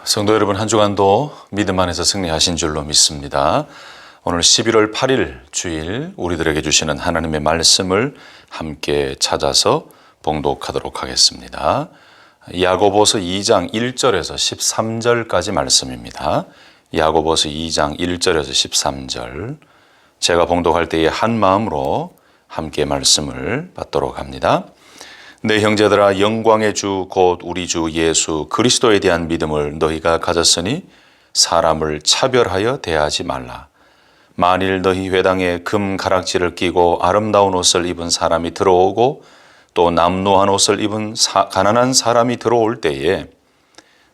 성도 여러분, 한 주간도 믿음 안에서 승리하신 줄로 믿습니다. 오늘 11월 8일 주일 우리들에게 주시는 하나님의 말씀을 함께 찾아서 봉독하도록 하겠습니다. 야고보서 2장 1절에서 13절까지 말씀입니다. 야고보서 2장 1절에서 13절, 제가 봉독할 때에 한 마음으로 함께 말씀을 받도록 합니다. 내 형제들아, 영광의 주 곧 우리 주 예수 그리스도에 대한 믿음을 너희가 가졌으니 사람을 차별하여 대하지 말라. 만일 너희 회당에 금 가락지를 끼고 아름다운 옷을 입은 사람이 들어오고 또 남루한 옷을 입은 가난한 사람이 들어올 때에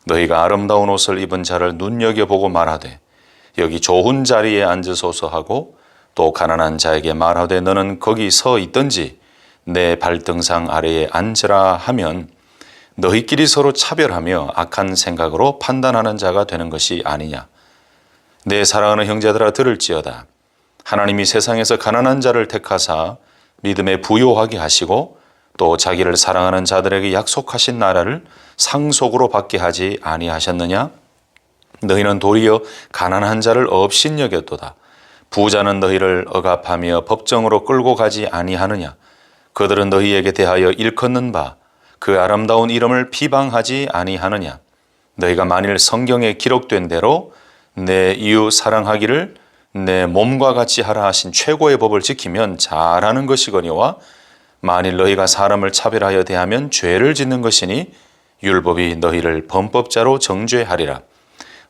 너희가 아름다운 옷을 입은 자를 눈여겨보고 말하되 여기 좋은 자리에 앉으소서 하고 또 가난한 자에게 말하되 너는 거기 서 있든지 내 발등상 아래에 앉으라 하면 너희끼리 서로 차별하며 악한 생각으로 판단하는 자가 되는 것이 아니냐. 내 사랑하는 형제들아, 들을지어다. 하나님이 세상에서 가난한 자를 택하사 믿음에 부요하게 하시고 또 자기를 사랑하는 자들에게 약속하신 나라를 상속으로 받게 하지 아니하셨느냐. 너희는 도리어 가난한 자를 업신여겼도다. 부자는 너희를 억압하며 법정으로 끌고 가지 아니하느냐. 그들은 너희에게 대하여 일컫는 바 그 아름다운 이름을 비방하지 아니하느냐. 너희가 만일 성경에 기록된 대로 내 이웃 사랑하기를 내 몸과 같이 하라 하신 최고의 법을 지키면 잘하는 것이거니와 만일 너희가 사람을 차별하여 대하면 죄를 짓는 것이니 율법이 너희를 범법자로 정죄하리라.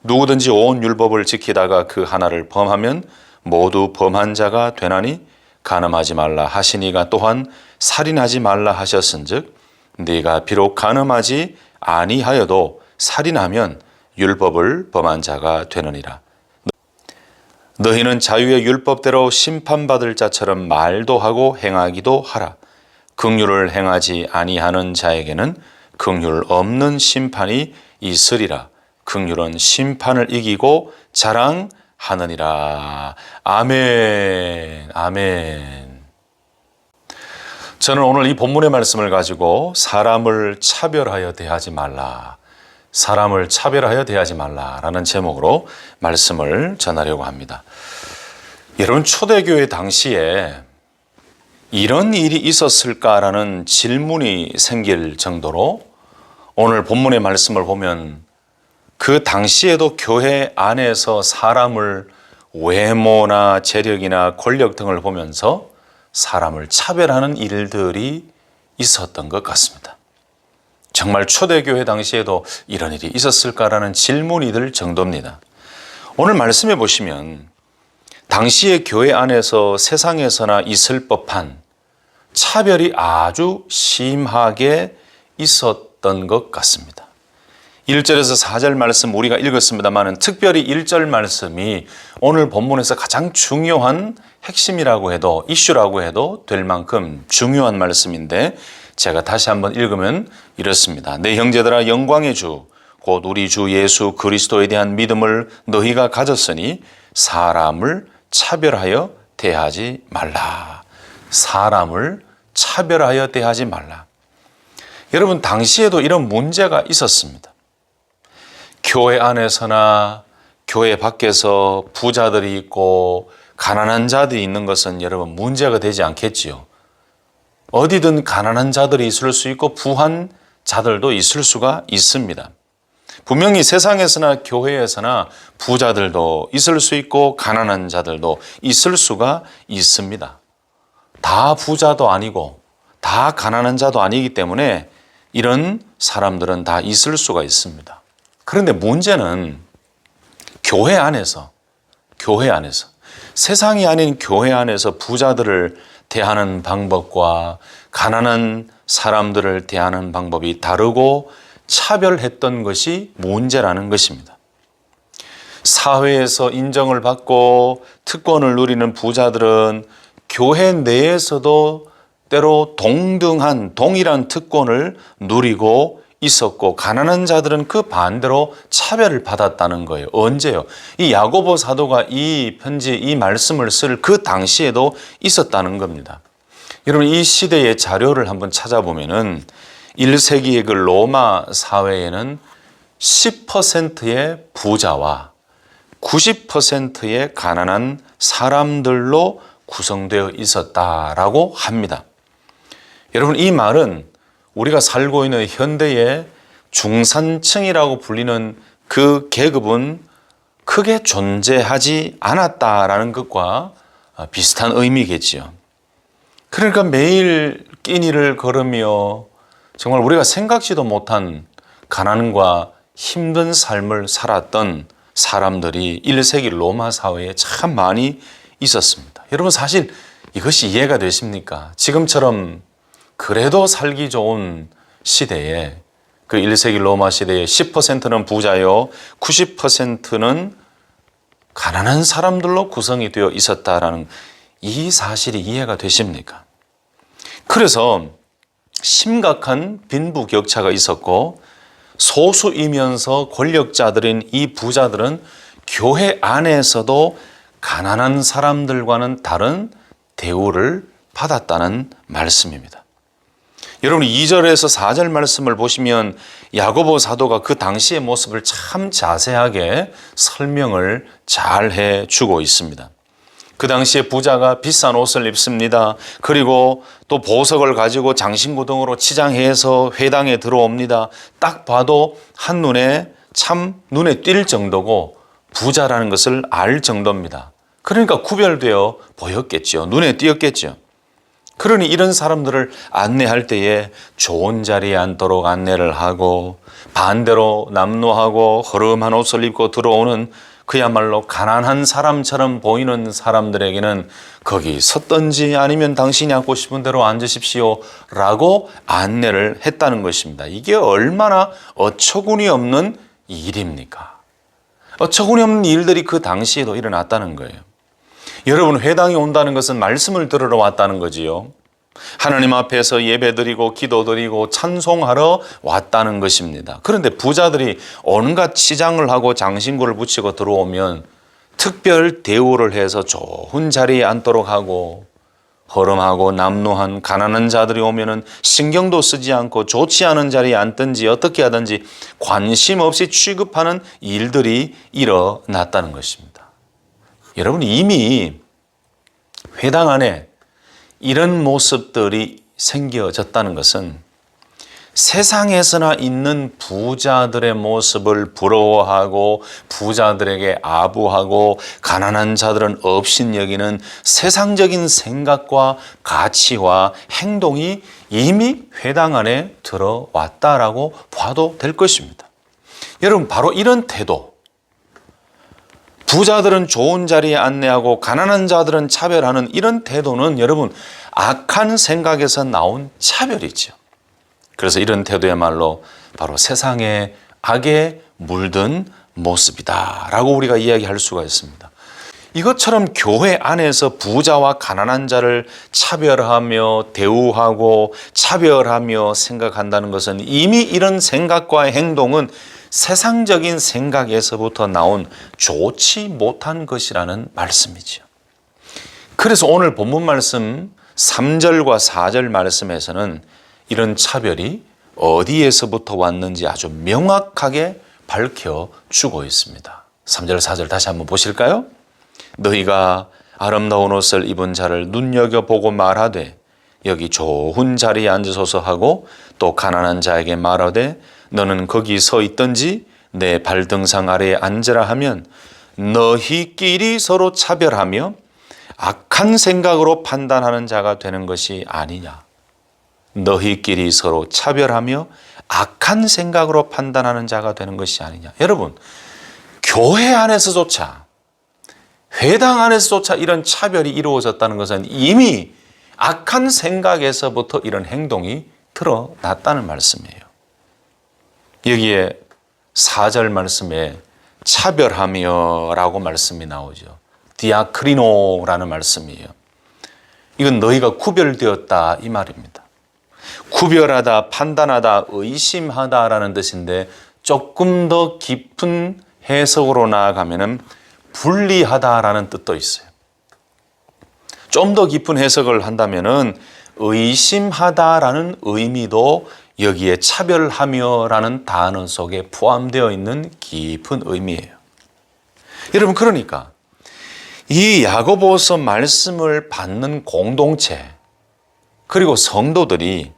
누구든지 온 율법을 지키다가 그 하나를 범하면 모두 범한 자가 되나니 간음하지 말라 하시니가 또한 살인하지 말라 하셨은즉 네가 비록 간음하지 아니하여도 살인하면 율법을 범한 자가 되느니라. 너희는 자유의 율법대로 심판받을 자처럼 말도 하고 행하기도 하라. 긍휼을 행하지 아니하는 자에게는 긍휼 없는 심판이 있으리라. 긍휼은 심판을 이기고 자랑하느니라. 아멘. 아멘. 저는 오늘 이 본문의 말씀을 가지고 사람을 차별하여 대하지 말라, 사람을 차별하여 대하지 말라라는 제목으로 말씀을 전하려고 합니다. 여러분, 초대교회 당시에 이런 일이 있었을까라는 질문이 생길 정도로 오늘 본문의 말씀을 보면 그 당시에도 교회 안에서 사람을 외모나 재력이나 권력 등을 보면서 사람을 차별하는 일들이 있었던 것 같습니다. 정말 초대교회 당시에도 이런 일이 있었을까라는 질문이 들 정도입니다. 오늘 말씀해 보시면 당시의 교회 안에서 세상에서나 있을 법한 차별이 아주 심하게 있었던 것 같습니다. 1절에서 4절 말씀 우리가 읽었습니다만 특별히 1절 말씀이 오늘 본문에서 가장 중요한 핵심이라고 해도, 이슈라고 해도 될 만큼 중요한 말씀인데, 제가 다시 한번 읽으면 이렇습니다. 내 형제들아, 영광의 주 곧 우리 주 예수 그리스도에 대한 믿음을 너희가 가졌으니 사람을 차별하여 대하지 말라. 사람을 차별하여 대하지 말라. 여러분, 당시에도 이런 문제가 있었습니다. 교회 안에서나 교회 밖에서 부자들이 있고 가난한 자들이 있는 것은 여러분 문제가 되지 않겠지요. 어디든 가난한 자들이 있을 수 있고 부한 자들도 있을 수가 있습니다. 분명히 세상에서나 교회에서나 부자들도 있을 수 있고 가난한 자들도 있을 수가 있습니다. 다 부자도 아니고 다 가난한 자도 아니기 때문에 이런 사람들은 다 있을 수가 있습니다. 그런데 문제는 교회 안에서 세상이 아닌 교회 안에서 부자들을 대하는 방법과 가난한 사람들을 대하는 방법이 다르고 차별했던 것이 문제라는 것입니다. 사회에서 인정을 받고 특권을 누리는 부자들은 교회 내에서도 때로 동일한 특권을 누리고 있었고, 가난한 자들은 그 반대로 차별을 받았다는 거예요. 언제요? 이 야고보 사도가 이 편지, 이 말씀을 쓸 그 당시에도 있었다는 겁니다. 여러분, 이 시대의 자료를 한번 찾아보면은 1세기의 그 로마 사회에는 10%의 부자와 90%의 가난한 사람들로 구성되어 있었다라고 합니다. 여러분, 이 말은 우리가 살고 있는 현대의 중산층이라고 불리는 그 계급은 크게 존재하지 않았다라는 것과 비슷한 의미겠지요. 그러니까 매일 끼니를 걸으며 정말 우리가 생각지도 못한 가난과 힘든 삶을 살았던 사람들이 1세기 로마 사회에 참 많이 있었습니다. 여러분, 사실 이것이 이해가 되십니까? 지금처럼 그래도 살기 좋은 시대에, 그 1세기 로마 시대에 10%는 부자요 90%는 가난한 사람들로 구성이 되어 있었다라는 이 사실이 이해가 되십니까? 그래서 심각한 빈부격차가 있었고, 소수이면서 권력자들인 이 부자들은 교회 안에서도 가난한 사람들과는 다른 대우를 받았다는 말씀입니다. 여러분, 2절에서 4절 말씀을 보시면 야고보 사도가 그 당시의 모습을 참 자세하게 설명을 잘 해주고 있습니다. 그 당시에 부자가 비싼 옷을 입습니다. 그리고 또 보석을 가지고 장신구 등으로 치장해서 회당에 들어옵니다. 딱 봐도 한눈에 참 눈에 띌 정도고 부자라는 것을 알 정도입니다. 그러니까 구별되어 보였겠죠. 눈에 띄었겠죠. 그러니 이런 사람들을 안내할 때에 좋은 자리에 앉도록 안내를 하고, 반대로 남루하고 허름한 옷을 입고 들어오는 그야말로 가난한 사람처럼 보이는 사람들에게는 거기 섰던지 아니면 당신이 앉고 싶은 대로 앉으십시오 라고 안내를 했다는 것입니다. 이게 얼마나 어처구니 없는 일입니까? 어처구니 없는 일들이 그 당시에도 일어났다는 거예요. 여러분, 회당에 온다는 것은 말씀을 들으러 왔다는 거지요. 하나님 앞에서 예배드리고 기도드리고 찬송하러 왔다는 것입니다. 그런데 부자들이 온갖 치장을 하고 장신구를 붙이고 들어오면 특별 대우를 해서 좋은 자리에 앉도록 하고, 허름하고 남루한 가난한 자들이 오면은 신경도 쓰지 않고 좋지 않은 자리에 앉든지 어떻게 하든지 관심 없이 취급하는 일들이 일어났다는 것입니다. 여러분, 이미 회당 안에 이런 모습들이 생겨졌다는 것은 세상에서나 있는 부자들의 모습을 부러워하고 부자들에게 아부하고 가난한 자들은 업신여기는 세상적인 생각과 가치와 행동이 이미 회당 안에 들어왔다라고 봐도 될 것입니다. 여러분, 바로 이런 태도, 부자들은 좋은 자리에 안내하고 가난한 자들은 차별하는 이런 태도는 여러분 악한 생각에서 나온 차별이죠. 그래서 이런 태도야말로 바로 세상의 악에 물든 모습이다라고 우리가 이야기할 수가 있습니다. 이것처럼 교회 안에서 부자와 가난한 자를 차별하며 대우하고 차별하며 생각한다는 것은 이미 이런 생각과 행동은 세상적인 생각에서부터 나온 좋지 못한 것이라는 말씀이죠. 그래서 오늘 본문 말씀 3절과 4절 말씀에서는 이런 차별이 어디에서부터 왔는지 아주 명확하게 밝혀주고 있습니다. 3절 4절 다시 한번 보실까요? 너희가 아름다운 옷을 입은 자를 눈여겨보고 말하되 여기 좋은 자리에 앉으소서 하고, 또 가난한 자에게 말하되 너는 거기 서 있든지 내 발등상 아래에 앉으라 하면 너희끼리 서로 차별하며 악한 생각으로 판단하는 자가 되는 것이 아니냐. 너희끼리 서로 차별하며 악한 생각으로 판단하는 자가 되는 것이 아니냐. 여러분, 교회 안에서조차, 회당 안에서조차 이런 차별이 이루어졌다는 것은 이미 악한 생각에서부터 이런 행동이 드러났다는 말씀이에요. 여기에 4절 말씀에 차별하며 라고 말씀이 나오죠. 디아크리노라는 말씀이에요. 이건 너희가 구별되었다 이 말입니다. 구별하다, 판단하다, 의심하다라는 뜻인데 조금 더 깊은 해석으로 나아가면은 분리하다라는 뜻도 있어요. 좀 더 깊은 해석을 한다면은 의심하다라는 의미도 여기에 차별하며라는 단어 속에 포함되어 있는 깊은 의미예요. 여러분, 그러니까 이 야고보서 말씀을 받는 공동체 그리고 성도들이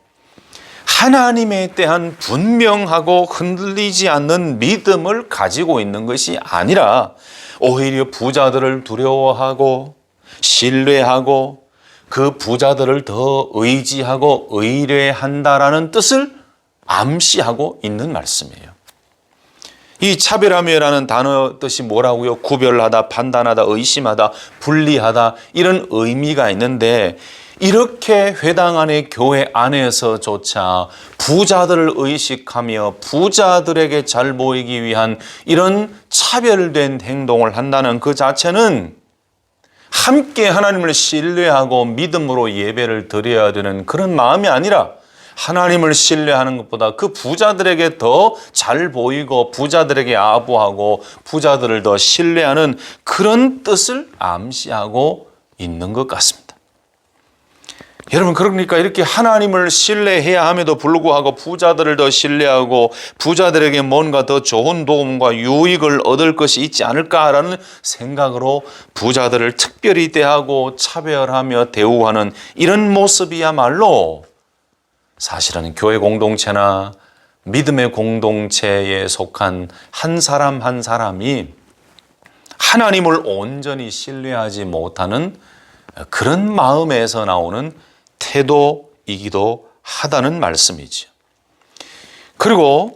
하나님에 대한 분명하고 흔들리지 않는 믿음을 가지고 있는 것이 아니라 오히려 부자들을 두려워하고 신뢰하고 그 부자들을 더 의지하고 의뢰한다라는 뜻을 암시하고 있는 말씀이에요. 이 차별하며라는 단어 뜻이 뭐라고요? 구별하다, 판단하다, 의심하다, 분리하다 이런 의미가 있는데 이렇게 회당 안의 교회 안에서조차 부자들을 의식하며 부자들에게 잘 보이기 위한 이런 차별된 행동을 한다는 그 자체는 함께 하나님을 신뢰하고 믿음으로 예배를 드려야 되는 그런 마음이 아니라 하나님을 신뢰하는 것보다 그 부자들에게 더 잘 보이고 부자들에게 아부하고 부자들을 더 신뢰하는 그런 뜻을 암시하고 있는 것 같습니다. 여러분, 그러니까 이렇게 하나님을 신뢰해야 함에도 불구하고 부자들을 더 신뢰하고 부자들에게 뭔가 더 좋은 도움과 유익을 얻을 것이 있지 않을까라는 생각으로 부자들을 특별히 대하고 차별하며 대우하는 이런 모습이야말로 사실은 교회 공동체나 믿음의 공동체에 속한 한 사람 한 사람이 하나님을 온전히 신뢰하지 못하는 그런 마음에서 나오는 태도이기도 하다는 말씀이죠. 그리고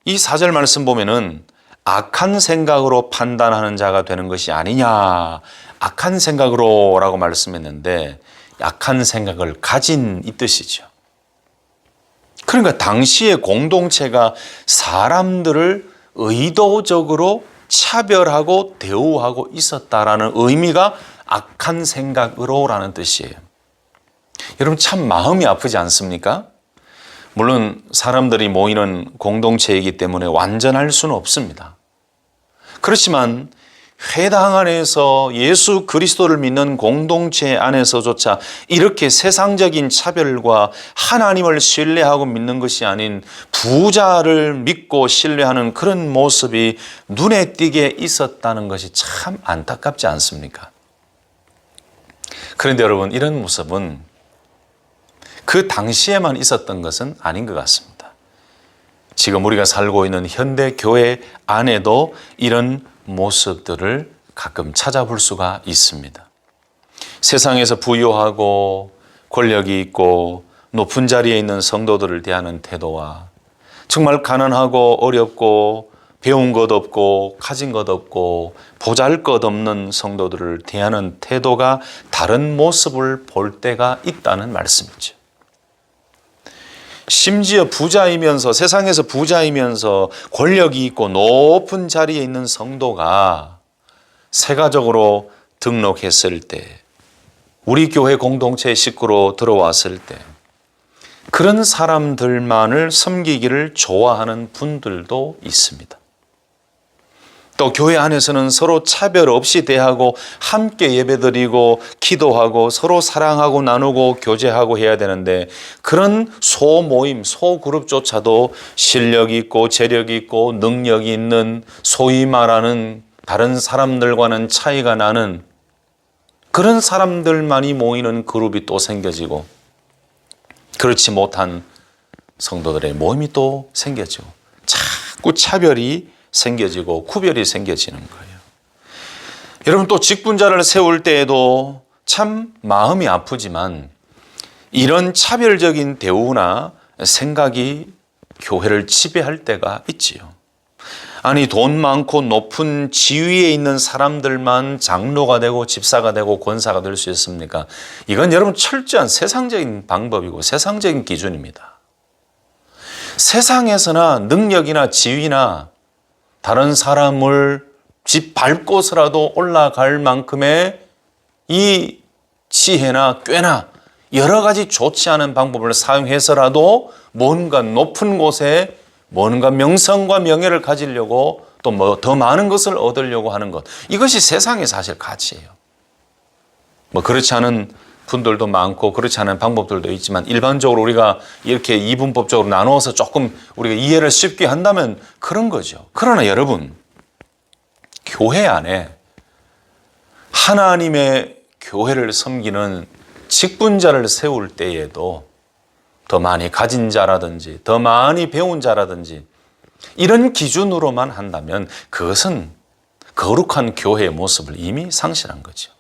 이 4절 말씀 보면은 악한 생각으로 판단하는 자가 되는 것이 아니냐, 악한 생각으로 라고 말씀했는데 악한 생각을 가진 이 뜻이죠. 그러니까 당시의 공동체가 사람들을 의도적으로 차별하고 대우하고 있었다라는 의미가 악한 생각으로라는 뜻이에요. 여러분, 참 마음이 아프지 않습니까? 물론 사람들이 모이는 공동체이기 때문에 완전할 수는 없습니다. 그렇지만 회당 안에서 예수 그리스도를 믿는 공동체 안에서조차 이렇게 세상적인 차별과 하나님을 신뢰하고 믿는 것이 아닌 부자를 믿고 신뢰하는 그런 모습이 눈에 띄게 있었다는 것이 참 안타깝지 않습니까? 그런데 여러분, 이런 모습은 그 당시에만 있었던 것은 아닌 것 같습니다. 지금 우리가 살고 있는 현대 교회 안에도 이런 모습들을 가끔 찾아볼 수가 있습니다. 세상에서 부유하고 권력이 있고 높은 자리에 있는 성도들을 대하는 태도와 정말 가난하고 어렵고 배운 것 없고 가진 것 없고 보잘것없는 성도들을 대하는 태도가 다른 모습을 볼 때가 있다는 말씀이죠. 심지어 부자이면서 세상에서 부자이면서 권력이 있고 높은 자리에 있는 성도가 세가족으로 등록했을 때 우리 교회 공동체 식구로 들어왔을 때 그런 사람들만을 섬기기를 좋아하는 분들도 있습니다. 또 교회 안에서는 서로 차별 없이 대하고 함께 예배드리고 기도하고 서로 사랑하고 나누고 교제하고 해야 되는데 그런 소모임, 소그룹조차도 실력이 있고 재력이 있고 능력이 있는 소위 말하는 다른 사람들과는 차이가 나는 그런 사람들만이 모이는 그룹이 또 생겨지고 그렇지 못한 성도들의 모임이 또 생겨지고 자꾸 차별이 생겨지고 구별이 생겨지는 거예요. 여러분, 또 직분자를 세울 때에도 참 마음이 아프지만 이런 차별적인 대우나 생각이 교회를 지배할 때가 있지요. 아니, 돈 많고 높은 지위에 있는 사람들만 장로가 되고 집사가 되고 권사가 될 수 있습니까? 이건 여러분 철저한 세상적인 방법이고 세상적인 기준입니다. 세상에서나 능력이나 지위나 다른 사람을 집 밟고서라도 올라갈 만큼의 이 지혜나 꾀나 여러 가지 좋지 않은 방법을 사용해서라도 뭔가 높은 곳에 뭔가 명성과 명예를 가지려고 또 뭐 더 많은 것을 얻으려고 하는 것, 이것이 세상의 사실 가치예요. 뭐 그렇지 않은 분들도 많고 그렇지 않은 방법들도 있지만 일반적으로 우리가 이렇게 이분법적으로 나누어서 조금 우리가 이해를 쉽게 한다면 그런 거죠. 그러나 여러분, 교회 안에 하나님의 교회를 섬기는 직분자를 세울 때에도 더 많이 가진 자라든지 더 많이 배운 자라든지 이런 기준으로만 한다면 그것은 거룩한 교회의 모습을 이미 상실한 거죠.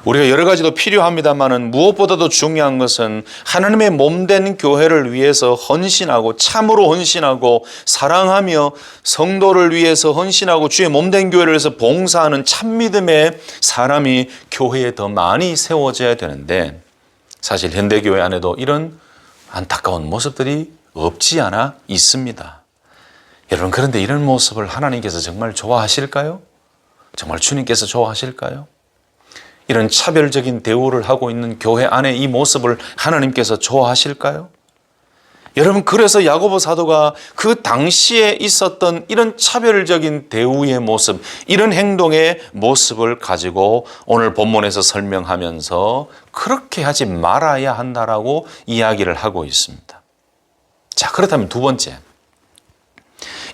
우리가 여러 가지도 필요합니다만은 무엇보다도 중요한 것은 하나님의 몸된 교회를 위해서 헌신하고 참으로 헌신하고 사랑하며 성도를 위해서 헌신하고 주의 몸된 교회를 위해서 봉사하는 참믿음의 사람이 교회에 더 많이 세워져야 되는데 사실 현대교회 안에도 이런 안타까운 모습들이 없지 않아 있습니다. 여러분, 그런데 이런 모습을 하나님께서 정말 좋아하실까요? 정말 주님께서 좋아하실까요? 이런 차별적인 대우를 하고 있는 교회 안에 이 모습을 하나님께서 좋아하실까요? 여러분, 그래서 야고보 사도가 그 당시에 있었던 이런 차별적인 대우의 모습, 이런 행동의 모습을 가지고 오늘 본문에서 설명하면서 그렇게 하지 말아야 한다라고 이야기를 하고 있습니다. 자, 그렇다면 두 번째,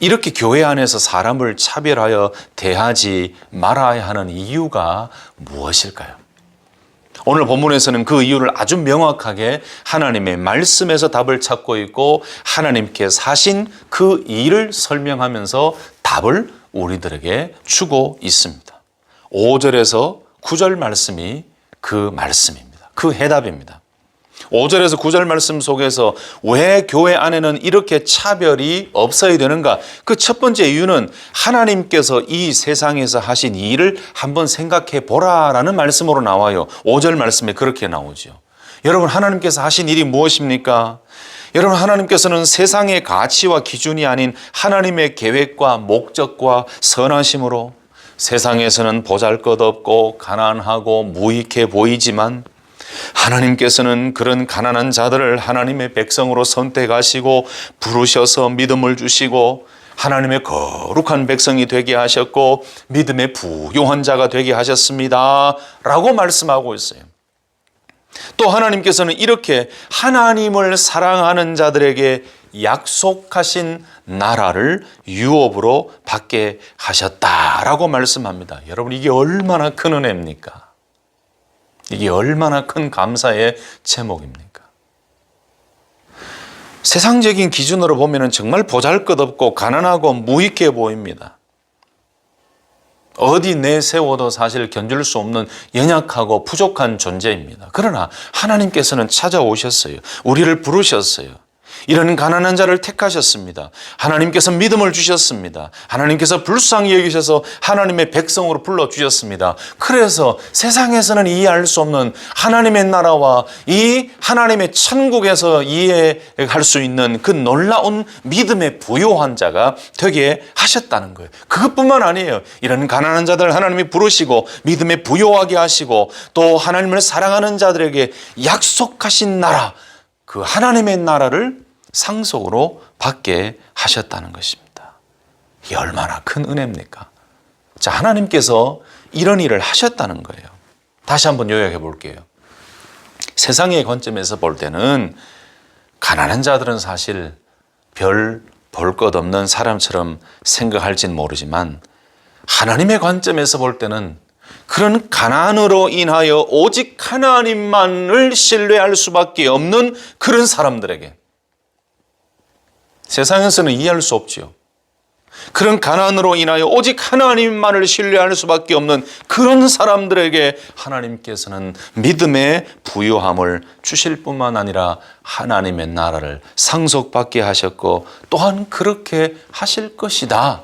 이렇게 교회 안에서 사람을 차별하여 대하지 말아야 하는 이유가 무엇일까요? 오늘 본문에서는 그 이유를 아주 명확하게 하나님의 말씀에서 답을 찾고 있고 하나님께서 하신 그 일을 설명하면서 답을 우리들에게 주고 있습니다. 5절에서 9절 말씀이 그 말씀입니다. 그 해답입니다. 5절에서 9절 말씀 속에서 왜 교회 안에는 이렇게 차별이 없어야 되는가? 그 첫 번째 이유는 하나님께서 이 세상에서 하신 이 일을 한번 생각해 보라라는 말씀으로 나와요. 5절 말씀에 그렇게 나오죠. 여러분, 하나님께서 하신 일이 무엇입니까? 여러분, 하나님께서는 세상의 가치와 기준이 아닌 하나님의 계획과 목적과 선하심으로 세상에서는 보잘것없고 가난하고 무익해 보이지만 하나님께서는 그런 가난한 자들을 하나님의 백성으로 선택하시고 부르셔서 믿음을 주시고 하나님의 거룩한 백성이 되게 하셨고 믿음의 부요한 자가 되게 하셨습니다 라고 말씀하고 있어요. 또 하나님께서는 이렇게 하나님을 사랑하는 자들에게 약속하신 나라를 유업으로 받게 하셨다라고 말씀합니다. 여러분, 이게 얼마나 큰 은혜입니까? 이게 얼마나 큰 감사의 제목입니까? 세상적인 기준으로 보면 정말 보잘것없고 가난하고 무익해 보입니다. 어디 내세워도 사실 견줄 수 없는 연약하고 부족한 존재입니다. 그러나 하나님께서는 찾아오셨어요. 우리를 부르셨어요. 이런 가난한 자를 택하셨습니다. 하나님께서 믿음을 주셨습니다. 하나님께서 불쌍히 여기셔서 하나님의 백성으로 불러주셨습니다. 그래서 세상에서는 이해할 수 없는 하나님의 나라와 이 하나님의 천국에서 이해할 수 있는 그 놀라운 믿음의 부요한 자가 되게 하셨다는 거예요. 그것뿐만 아니에요. 이런 가난한 자들 하나님이 부르시고 믿음에 부요하게 하시고 또 하나님을 사랑하는 자들에게 약속하신 나라, 그 하나님의 나라를 상속으로 받게 하셨다는 것입니다. 이게 얼마나 큰 은혜입니까? 자, 하나님께서 이런 일을 하셨다는 거예요. 다시 한번 요약해 볼게요. 세상의 관점에서 볼 때는 가난한 자들은 사실 별 볼 것 없는 사람처럼 생각할지는 모르지만 하나님의 관점에서 볼 때는 그런 가난으로 인하여 오직 하나님만을 신뢰할 수밖에 없는 그런 사람들에게 세상에서는 이해할 수 없지요. 그런 가난으로 인하여 오직 하나님만을 신뢰할 수밖에 없는 그런 사람들에게 하나님께서는 믿음의 부요함을 주실 뿐만 아니라 하나님의 나라를 상속받게 하셨고 또한 그렇게 하실 것이다.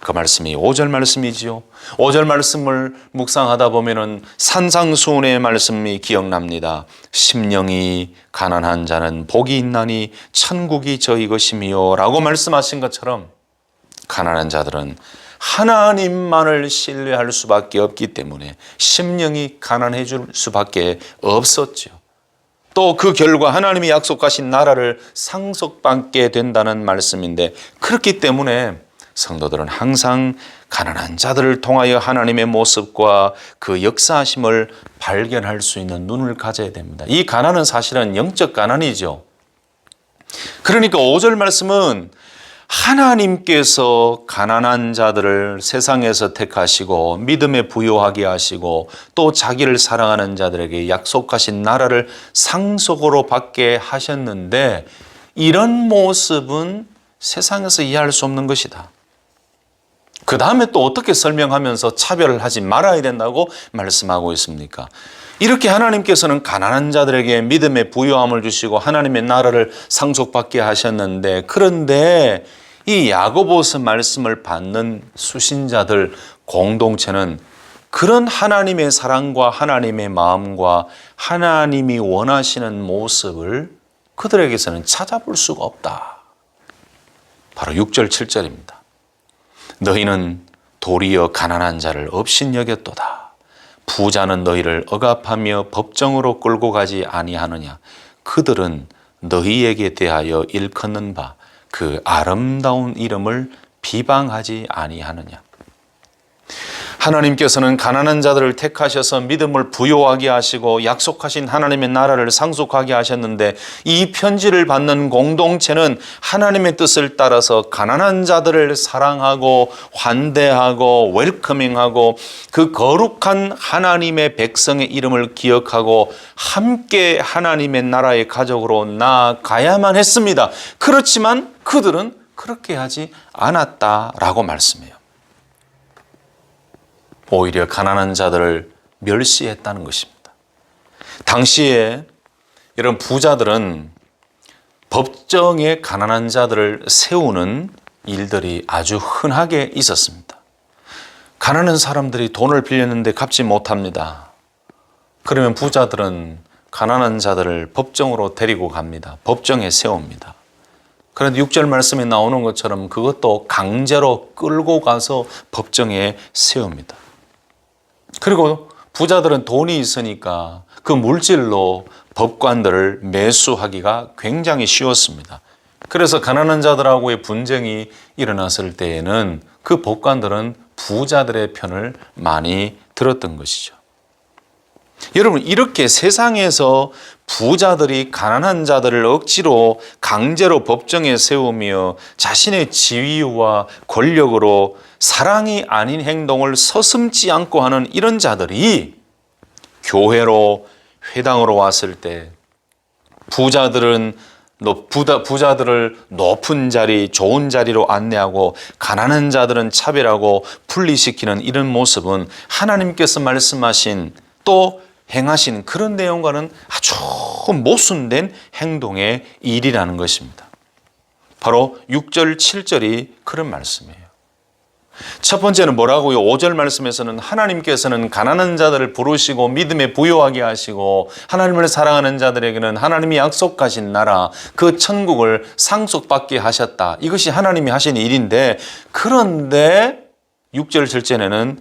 그 말씀이 5절 말씀이지요. 5절 말씀을 묵상하다 보면은 산상수훈의 말씀이 기억납니다. 심령이 가난한 자는 복이 있나니 천국이 저희 것이며 라고 말씀하신 것처럼 가난한 자들은 하나님만을 신뢰할 수밖에 없기 때문에 심령이 가난해질 수밖에 없었죠. 또 그 결과 하나님이 약속하신 나라를 상속받게 된다는 말씀인데 그렇기 때문에 성도들은 항상 가난한 자들을 통하여 하나님의 모습과 그 역사하심을 발견할 수 있는 눈을 가져야 됩니다. 이 가난은 사실은 영적 가난이죠. 그러니까 5절 말씀은 하나님께서 가난한 자들을 세상에서 택하시고 믿음에 부요하게 하시고 또 자기를 사랑하는 자들에게 약속하신 나라를 상속으로 받게 하셨는데 이런 모습은 세상에서 이해할 수 없는 것이다. 그 다음에 또 어떻게 설명하면서 차별을 하지 말아야 된다고 말씀하고 있습니까? 이렇게 하나님께서는 가난한 자들에게 믿음의 부요함을 주시고 하나님의 나라를 상속받게 하셨는데, 그런데 이 야고보서 말씀을 받는 수신자들 공동체는 그런 하나님의 사랑과 하나님의 마음과 하나님이 원하시는 모습을 그들에게서는 찾아볼 수가 없다. 바로 6절 7절입니다. 너희는 도리어 가난한 자를 업신여겼도다. 부자는 너희를 억압하며 법정으로 끌고 가지 아니하느냐. 그들은 너희에게 대하여 일컫는 바 그 아름다운 이름을 비방하지 아니하느냐. 하나님께서는 가난한 자들을 택하셔서 믿음을 부요하게 하시고 약속하신 하나님의 나라를 상속하게 하셨는데, 이 편지를 받는 공동체는 하나님의 뜻을 따라서 가난한 자들을 사랑하고 환대하고 웰커밍하고 그 거룩한 하나님의 백성의 이름을 기억하고 함께 하나님의 나라의 가족으로 나아가야만 했습니다. 그렇지만 그들은 그렇게 하지 않았다라고 말씀해요. 오히려 가난한 자들을 멸시했다는 것입니다. 당시에 이런 부자들은 법정에 가난한 자들을 세우는 일들이 아주 흔하게 있었습니다. 가난한 사람들이 돈을 빌렸는데 갚지 못합니다. 그러면 부자들은 가난한 자들을 법정으로 데리고 갑니다. 법정에 세웁니다. 그런데 6절 말씀에 나오는 것처럼 그것도 강제로 끌고 가서 법정에 세웁니다. 그리고 부자들은 돈이 있으니까 그 물질로 법관들을 매수하기가 굉장히 쉬웠습니다. 그래서 가난한 자들하고의 분쟁이 일어났을 때에는 그 법관들은 부자들의 편을 많이 들었던 것이죠. 여러분, 이렇게 세상에서 부자들이 가난한 자들을 억지로 강제로 법정에 세우며 자신의 지위와 권력으로 사랑이 아닌 행동을 서슴지 않고 하는 이런 자들이 교회로, 회당으로 왔을 때 부자들을 높은 자리, 좋은 자리로 안내하고 가난한 자들은 차별하고 분리시키는 이런 모습은 하나님께서 말씀하신 또 행하신 그런 내용과는 아주 모순된 행동의 일이라는 것입니다. 바로 6절, 7절이 그런 말씀이에요. 첫 번째는 뭐라고요? 5절 말씀에서는 하나님께서는 가난한 자들을 부르시고 믿음에 부요하게 하시고 하나님을 사랑하는 자들에게는 하나님이 약속하신 나라, 그 천국을 상속받게 하셨다. 이것이 하나님이 하신 일인데, 그런데 6절, 7절에는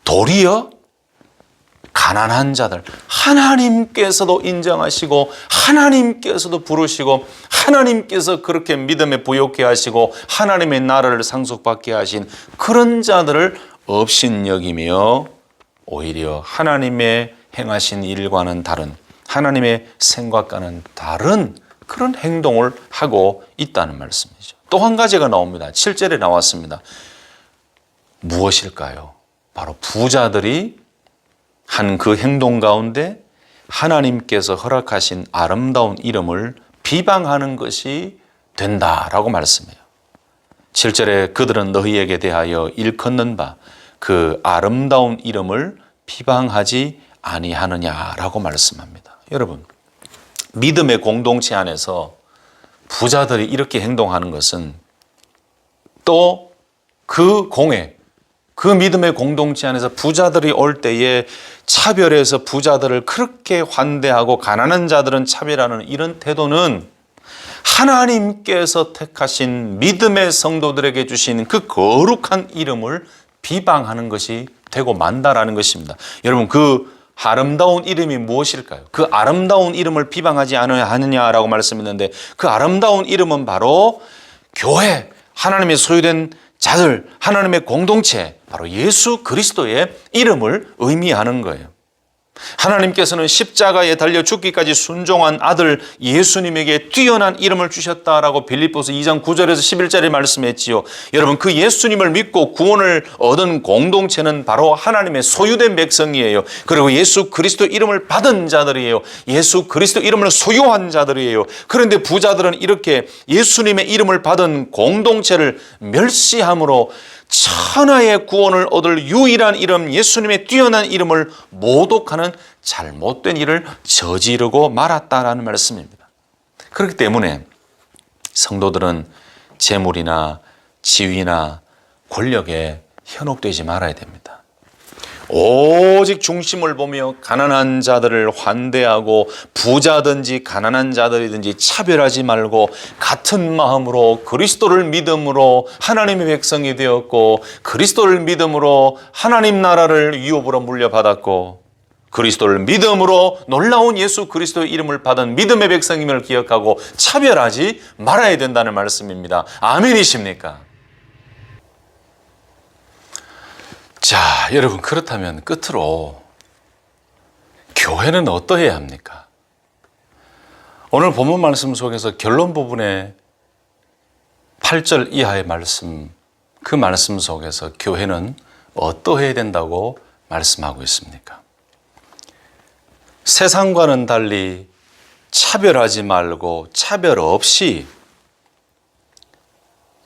도리어 가난한 자들, 하나님께서도 인정하시고 하나님께서도 부르시고 하나님께서 그렇게 믿음에 부요케 하시고 하나님의 나라를 상속받게 하신 그런 자들을 업신여기며 오히려 하나님의 행하신 일과는 다른, 하나님의 생각과는 다른 그런 행동을 하고 있다는 말씀이죠. 또 한 가지가 나옵니다. 7절에 나왔습니다. 무엇일까요? 바로 부자들이 한 그 행동 가운데 하나님께서 허락하신 아름다운 이름을 비방하는 것이 된다라고 말씀해요. 7절에 그들은 너희에게 대하여 일컫는 바 그 아름다운 이름을 비방하지 아니하느냐라고 말씀합니다. 여러분, 믿음의 공동체 안에서 부자들이 이렇게 행동하는 것은 또 그 공회, 그 믿음의 공동체 안에서 부자들이 올 때에 차별해서 부자들을 그렇게 환대하고 가난한 자들은 차별하는 이런 태도는 하나님께서 택하신 믿음의 성도들에게 주신 그 거룩한 이름을 비방하는 것이 되고 만다라는 것입니다. 여러분, 그 아름다운 이름이 무엇일까요? 그 아름다운 이름을 비방하지 않느냐라고 말씀했는데, 그 아름다운 이름은 바로 교회, 하나님의 소유된 자들, 하나님의 공동체, 바로 예수 그리스도의 이름을 의미하는 거예요. 하나님께서는 십자가에 달려 죽기까지 순종한 아들 예수님에게 뛰어난 이름을 주셨다라고 빌립보서 2장 9절에서 11절에 말씀했지요. 여러분, 그 예수님을 믿고 구원을 얻은 공동체는 바로 하나님의 소유된 백성이에요. 그리고 예수 그리스도 이름을 받은 자들이에요. 예수 그리스도 이름을 소유한 자들이에요. 그런데 부자들은 이렇게 예수님의 이름을 받은 공동체를 멸시함으로 천하의 구원을 얻을 유일한 이름, 예수님의 뛰어난 이름을 모독하는 잘못된 일을 저지르고 말았다라는 말씀입니다. 그렇기 때문에 성도들은 재물이나 지위나 권력에 현혹되지 말아야 됩니다. 오직 중심을 보며 가난한 자들을 환대하고 부자든지 가난한 자들이든지 차별하지 말고 같은 마음으로 그리스도를 믿음으로 하나님의 백성이 되었고, 그리스도를 믿음으로 하나님 나라를 유업으로 물려받았고, 그리스도를 믿음으로 놀라운 예수 그리스도의 이름을 받은 믿음의 백성임을 기억하고 차별하지 말아야 된다는 말씀입니다. 아멘이십니까? 자, 여러분, 그렇다면 끝으로 교회는 어떠해야 합니까? 오늘 본문 말씀 속에서 결론 부분에 8절 이하의 말씀, 그 말씀 속에서 교회는 어떠해야 된다고 말씀하고 있습니까? 세상과는 달리 차별하지 말고 차별 없이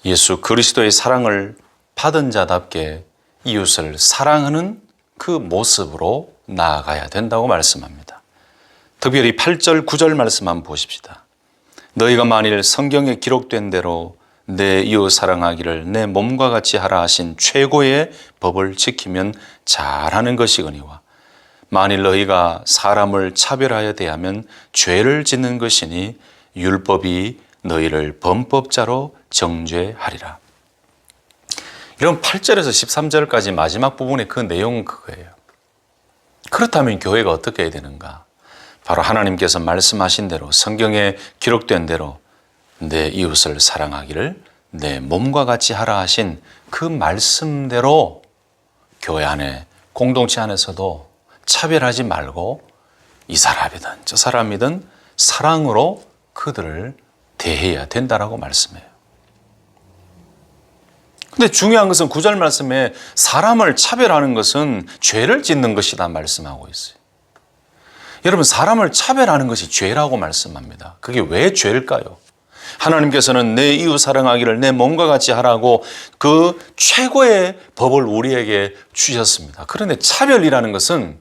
예수 그리스도의 사랑을 받은 자답게 이웃을 사랑하는 그 모습으로 나아가야 된다고 말씀합니다. 특별히 8절, 9절 말씀 한번 보십시다. 너희가 만일 성경에 기록된 대로 내 이웃 사랑하기를 내 몸과 같이 하라 하신 최고의 법을 지키면 잘하는 것이거니와 만일 너희가 사람을 차별하여 대하면 죄를 짓는 것이니 율법이 너희를 범법자로 정죄하리라. 이런 8절에서 13절까지 마지막 부분의 그 내용은 그거예요. 그렇다면 교회가 어떻게 해야 되는가? 바로 하나님께서 말씀하신 대로, 성경에 기록된 대로 내 이웃을 사랑하기를 내 몸과 같이 하라 하신 그 말씀대로 교회 안에, 공동체 안에서도 차별하지 말고 이 사람이든 저 사람이든 사랑으로 그들을 대해야 된다라고 말씀해요. 근데 중요한 것은 9절 말씀에 사람을 차별하는 것은 죄를 짓는 것이다 말씀하고 있어요. 여러분, 사람을 차별하는 것이 죄라고 말씀합니다. 그게 왜 죄일까요? 하나님께서는 내 이웃 사랑하기를 내 몸과 같이 하라고 그 최고의 법을 우리에게 주셨습니다. 그런데 차별이라는 것은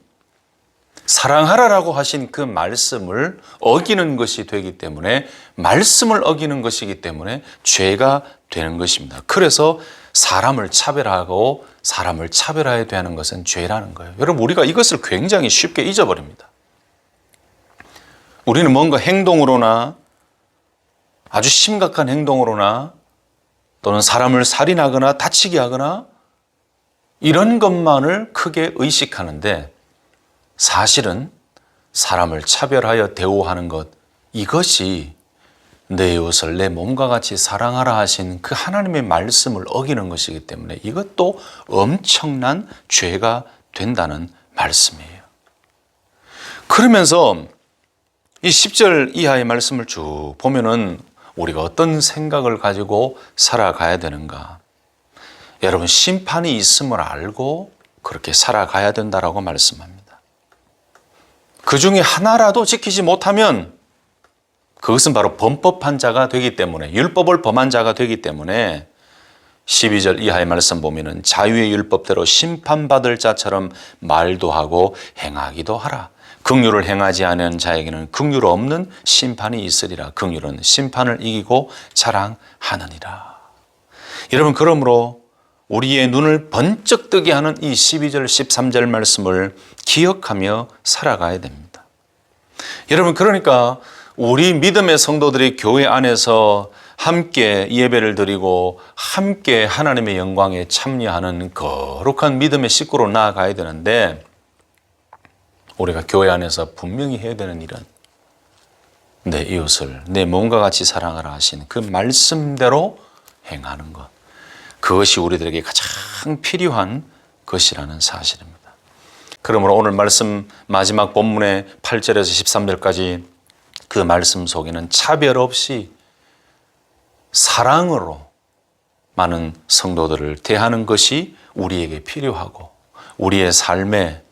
사랑하라라고 하신 그 말씀을 어기는 것이 되기 때문에, 말씀을 어기는 것이기 때문에 죄가 되는 것입니다. 그래서 사람을 차별하고 사람을 차별해야 되는 것은 죄라는 거예요. 여러분, 우리가 이것을 굉장히 쉽게 잊어버립니다. 우리는 뭔가 행동으로나 아주 심각한 행동으로나 또는 사람을 살인하거나 다치게 하거나 이런 것만을 크게 의식하는데, 사실은 사람을 차별하여 대우하는 것, 이것이 내 이웃을 내 몸과 같이 사랑하라 하신 그 하나님의 말씀을 어기는 것이기 때문에 이것도 엄청난 죄가 된다는 말씀이에요. 그러면서 이 10절 이하의 말씀을 쭉 보면은 우리가 어떤 생각을 가지고 살아가야 되는가? 여러분, 심판이 있음을 알고 그렇게 살아가야 된다라고 말씀합니다. 그 중에 하나라도 지키지 못하면 그것은 바로 범법한 자가 되기 때문에, 율법을 범한 자가 되기 때문에 12절 이하의 말씀 보면은 자유의 율법대로 심판받을 자처럼 말도 하고 행하기도 하라. 긍휼을 행하지 않은 자에게는 긍휼 없는 심판이 있으리라. 긍휼은 심판을 이기고 자랑하느니라. 여러분, 그러므로 우리의 눈을 번쩍 뜨게 하는 이 12절, 13절 말씀을 기억하며 살아가야 됩니다. 여러분, 그러니까 우리 믿음의 성도들이 교회 안에서 함께 예배를 드리고 함께 하나님의 영광에 참여하는 거룩한 믿음의 식구로 나아가야 되는데, 우리가 교회 안에서 분명히 해야 되는 일은 내 이웃을 내 몸과 같이 사랑하라 하신 그 말씀대로 행하는 것. 그것이 우리들에게 가장 필요한 것이라는 사실입니다. 그러므로 오늘 말씀 마지막 본문의 8절에서 13절까지 그 말씀 속에는 차별 없이 사랑으로 많은 성도들을 대하는 것이 우리에게 필요하고, 우리의 삶에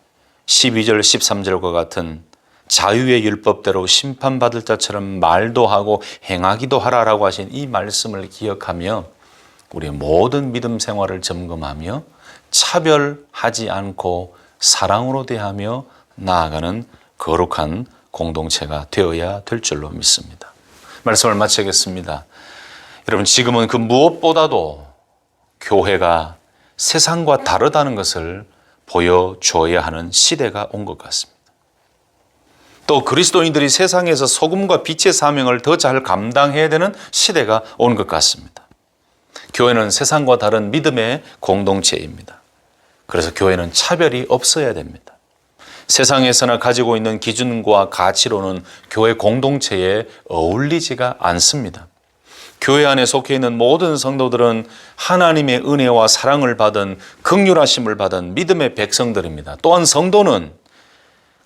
12절 13절과 같은 자유의 율법대로 심판받을 자처럼 말도 하고 행하기도 하라라고 하신 이 말씀을 기억하며 우리의 모든 믿음 생활을 점검하며 차별하지 않고 사랑으로 대하며 나아가는 거룩한 공동체가 되어야 될 줄로 믿습니다. 말씀을 마치겠습니다. 여러분, 지금은 그 무엇보다도 교회가 세상과 다르다는 것을 보여줘야 하는 시대가 온 것 같습니다. 또 그리스도인들이 세상에서 소금과 빛의 사명을 더 잘 감당해야 되는 시대가 온 것 같습니다. 교회는 세상과 다른 믿음의 공동체입니다. 그래서 교회는 차별이 없어야 됩니다. 세상에서나 가지고 있는 기준과 가치로는 교회 공동체에 어울리지가 않습니다. 교회 안에 속해 있는 모든 성도들은 하나님의 은혜와 사랑을 받은, 긍휼하심을 받은 믿음의 백성들입니다. 또한 성도는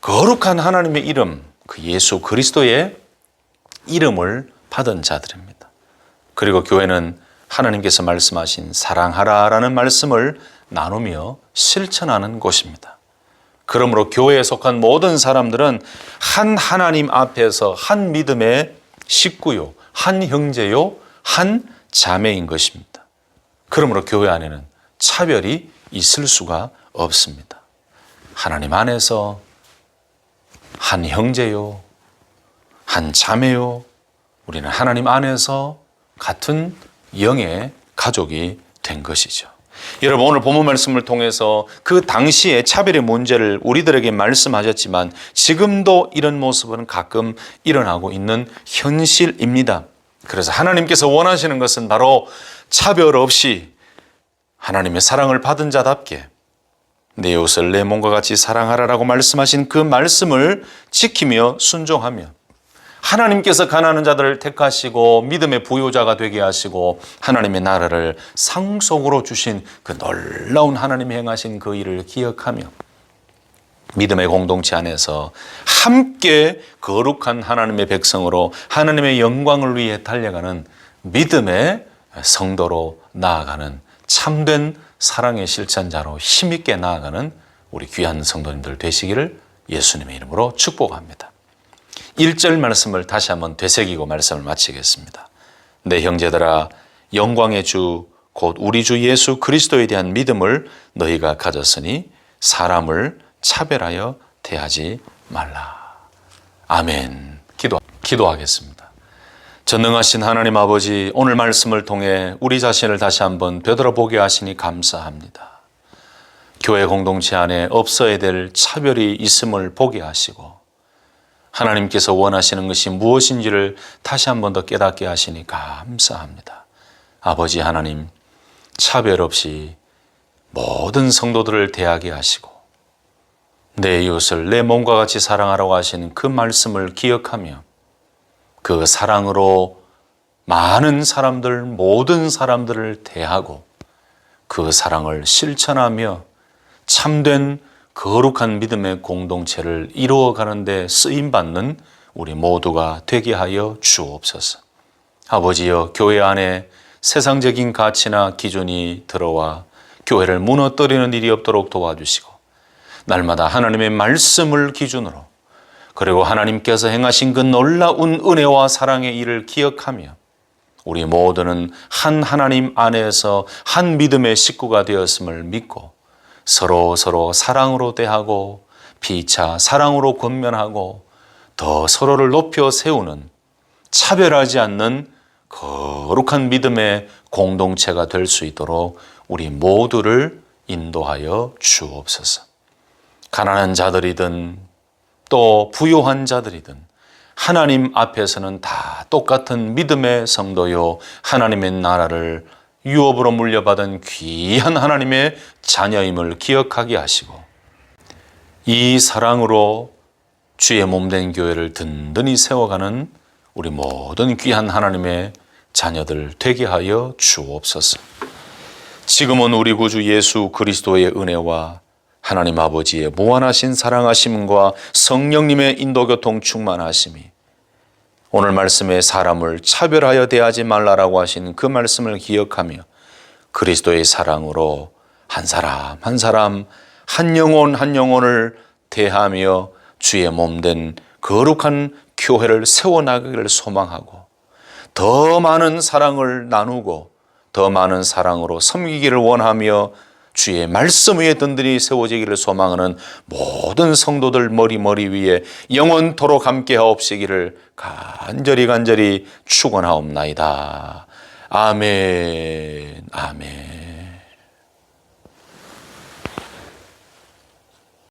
거룩한 하나님의 이름, 그 예수 그리스도의 이름을 받은 자들입니다. 그리고 교회는 하나님께서 말씀하신 사랑하라라는 말씀을 나누며 실천하는 곳입니다. 그러므로 교회에 속한 모든 사람들은 한 하나님 앞에서 한 믿음의 식구요, 한 형제요, 한 자매인 것입니다. 그러므로 교회 안에는 차별이 있을 수가 없습니다. 하나님 안에서 한 형제요, 한 자매요, 우리는 하나님 안에서 같은 영의 가족이 된 것이죠. 여러분, 오늘 본문 말씀을 통해서 그 당시의 차별의 문제를 우리들에게 말씀하셨지만 지금도 이런 모습은 가끔 일어나고 있는 현실입니다. 그래서 하나님께서 원하시는 것은 바로 차별 없이 하나님의 사랑을 받은 자답게 내 이웃을 내 몸과 같이 사랑하라라고 말씀하신 그 말씀을 지키며 순종하며 하나님께서 가난한 자들을 택하시고 믿음의 부요자가 되게 하시고 하나님의 나라를 상속으로 주신 그 놀라운 하나님이 행하신 그 일을 기억하며 믿음의 공동체 안에서 함께 거룩한 하나님의 백성으로 하나님의 영광을 위해 달려가는 믿음의 성도로 나아가는 참된 사랑의 실천자로 힘있게 나아가는 우리 귀한 성도님들 되시기를 예수님의 이름으로 축복합니다. 1절 말씀을 다시 한번 되새기고 말씀을 마치겠습니다. 내 형제들아, 영광의 주 곧 우리 주 예수 그리스도에 대한 믿음을 너희가 가졌으니 사람을 차별하여 대하지 말라. 아멘. 기도하겠습니다. 전능하신 하나님 아버지, 오늘 말씀을 통해 우리 자신을 다시 한번 되돌아보게 하시니 감사합니다. 교회 공동체 안에 없어야 될 차별이 있음을 보게 하시고 하나님께서 원하시는 것이 무엇인지를 다시 한번 더 깨닫게 하시니 감사합니다. 아버지 하나님, 차별 없이 모든 성도들을 대하게 하시고 내 이웃을 내 몸과 같이 사랑하라고 하신 그 말씀을 기억하며 그 사랑으로 많은 사람들, 모든 사람들을 대하고 그 사랑을 실천하며 참된 거룩한 믿음의 공동체를 이루어가는 데 쓰임받는 우리 모두가 되게 하여 주옵소서. 아버지여, 교회 안에 세상적인 가치나 기준이 들어와 교회를 무너뜨리는 일이 없도록 도와주시고 날마다 하나님의 말씀을 기준으로 그리고 하나님께서 행하신 그 놀라운 은혜와 사랑의 일을 기억하며 우리 모두는 한 하나님 안에서 한 믿음의 식구가 되었음을 믿고 서로 사랑으로 대하고 피차 사랑으로 권면하고 더 서로를 높여 세우는 차별하지 않는 거룩한 믿음의 공동체가 될 수 있도록 우리 모두를 인도하여 주옵소서. 가난한 자들이든 또 부요한 자들이든 하나님 앞에서는 다 똑같은 믿음의 성도요, 하나님의 나라를 유업으로 물려받은 귀한 하나님의 자녀임을 기억하게 하시고 이 사랑으로 주의 몸된 교회를 든든히 세워가는 우리 모든 귀한 하나님의 자녀들 되게 하여 주옵소서. 지금은 우리 구주 예수 그리스도의 은혜와 하나님 아버지의 무한하신 사랑하심과 성령님의 인도교통 충만하심이, 오늘 말씀에 사람을 차별하여 대하지 말라라고 하신 그 말씀을 기억하며 그리스도의 사랑으로 한 사람 한 사람, 한 영혼 한 영혼을 대하며 주의 몸된 거룩한 교회를 세워나가기를 소망하고, 더 많은 사랑을 나누고 더 많은 사랑으로 섬기기를 원하며 주의 말씀 위에 든든히 세워지기를 소망하는 모든 성도들 머리 위에 영원토록 함께 하옵시기를 간절히 축원하옵나이다. 아멘, 아멘.